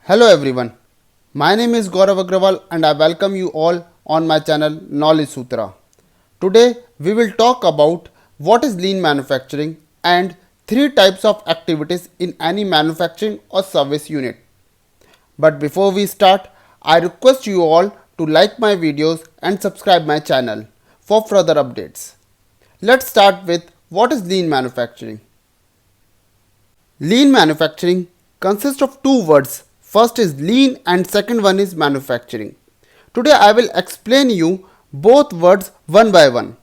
Hello everyone, my name is Gaurav Agrawal and I welcome you all on my channel Knowledge Sutra. Today we will talk about what is lean manufacturing and three types of activities in any manufacturing or service unit. But before we start, I request you all to like my videos and subscribe my channel for further updates. Let's start with what is lean manufacturing. Lean manufacturing consists of two words. First is lean and second one is manufacturing. Today I will explain you both words one by one.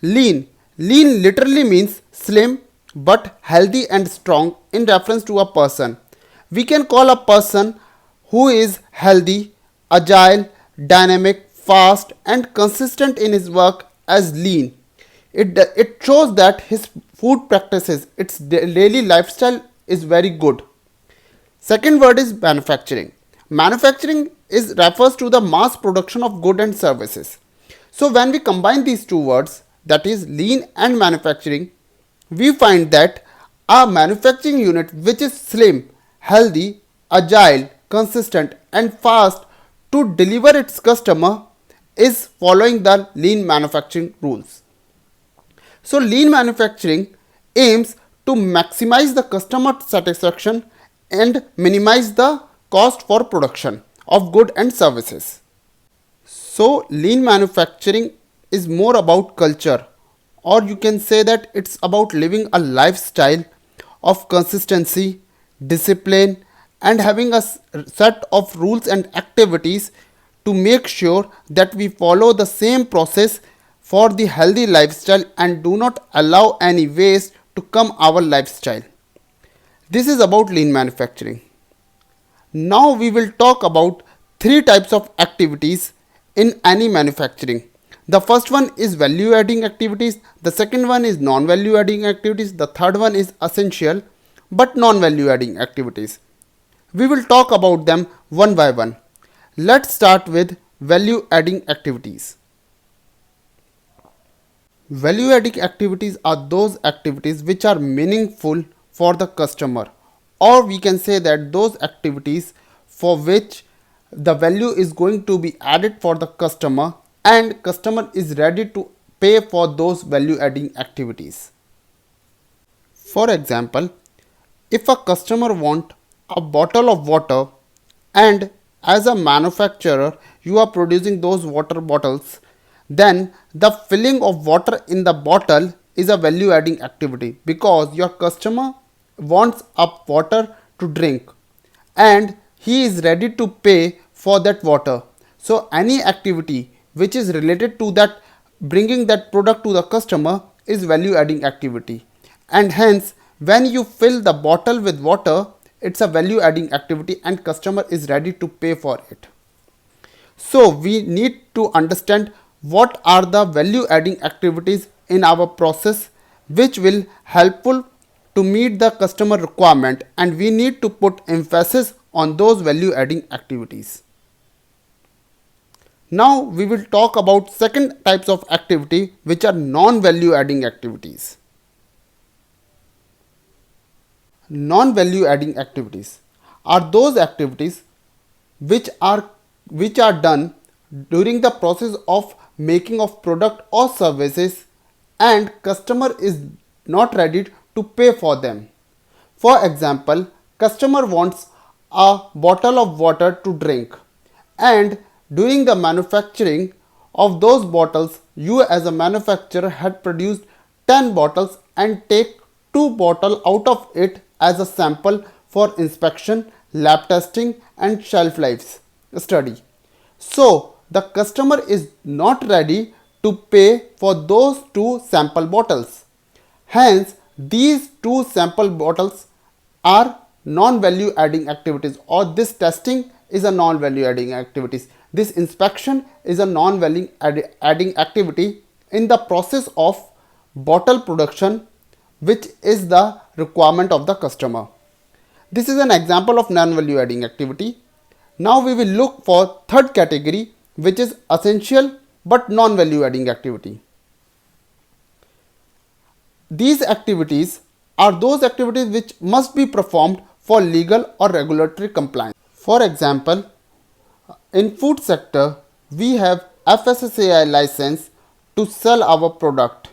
Lean. Lean literally means slim but healthy and strong in reference to a person. We can call a person who is healthy, agile, dynamic, fast and consistent in his work as lean. It shows that his food practices, its daily lifestyle is very good. Second word is manufacturing. Manufacturing refers to the mass production of goods and services. So when we combine these two words, that is lean and manufacturing, we find that a manufacturing unit which is slim, healthy, agile, consistent and fast to deliver its customer is following the lean manufacturing rules. So lean manufacturing aims to maximize the customer satisfaction and minimize the cost for production of goods and services. So lean manufacturing is more about culture, or you can say that it's about living a lifestyle of consistency, discipline and having a set of rules and activities to make sure that we follow the same process for the healthy lifestyle and do not allow any waste to come our lifestyle. This is about lean manufacturing. Now we will talk about three types of activities in any manufacturing. The first one is value adding activities, the second one is non value adding activities, the third one is essential but non value adding activities. We will talk about them one by one. Let's start with value adding activities. Value adding activities are those activities which are meaningful for the customer, or we can say that those activities for which the value is going to be added for the customer and customer is ready to pay for those value adding activities. For example, if a customer want a bottle of water and as a manufacturer you are producing those water bottles, then the filling of water in the bottle is a value adding activity because your customer wants a water to drink and he is ready to pay for that water. So any activity which is related to that bringing that product to the customer is value adding activity, and hence when you fill the bottle with water, it's a value adding activity and customer is ready to pay for it. So we need to understand what are the value adding activities in our process which will helpful to meet the customer requirement, and we need to put emphasis on those value adding activities. Now we will talk about second types of activity which are non value adding activities. Non value adding activities are those activities which are done during the process of making of product or services and customer is not ready to pay for them. For example, customer wants a bottle of water to drink and during the manufacturing of those bottles, you as a manufacturer had produced 10 bottles and take 2 bottles out of it as a sample for inspection, lab testing and shelf life study. So the customer is not ready to pay for those 2 sample bottles. Hence, these 2 sample bottles are non value adding activities, or this testing is a non value adding activities. This inspection is a non value adding activity in the process of bottle production, which is the requirement of the customer. This is an example of non value adding activity. Now we will look for third category, which is essential but non value adding activity. These activities are those activities which must be performed for legal or regulatory compliance. For example, in food sector, we have FSSAI license to sell our product,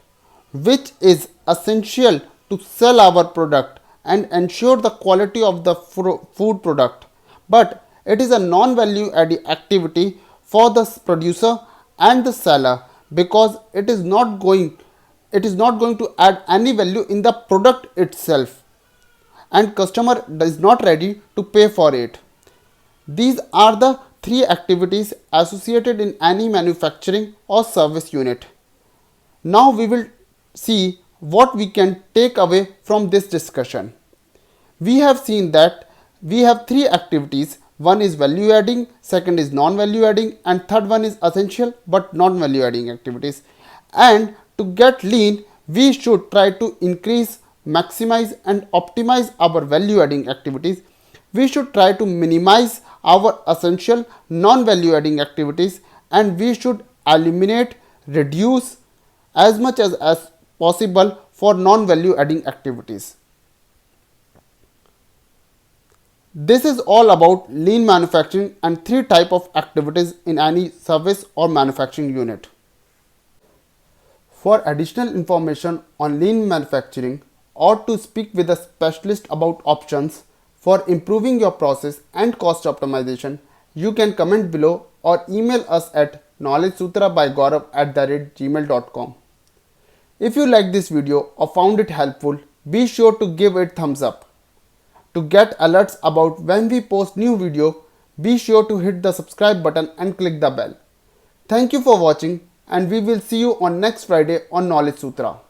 which is essential to sell our product and ensure the quality of the food product. But it is a non-value added activity for the producer and the seller because it is not going to add any value in the product itself, and customer is not ready to pay for it. These are the three activities associated in any manufacturing or service unit. Now we will see what we can take away from this discussion. We have seen that we have three activities. One is value adding, second is non-value adding, and third one is essential but non-value adding activities. And to get lean, we should try to increase, maximize and optimize our value adding activities. We should try to minimize our essential non-value adding activities, and we should eliminate, reduce as much as possible for non-value adding activities. This is all about lean manufacturing and three types of activities in any service or manufacturing unit. For additional information on lean manufacturing or to speak with a specialist about options for improving your process and cost optimization, you can comment below or email us at knowledgesutra@gmail.com. If you like this video or found it helpful, be sure to give it thumbs up. To get alerts about when we post new video, be sure to hit the subscribe button and click the bell. Thank you for watching, and we will see you on next Friday on Knowledge Sutra.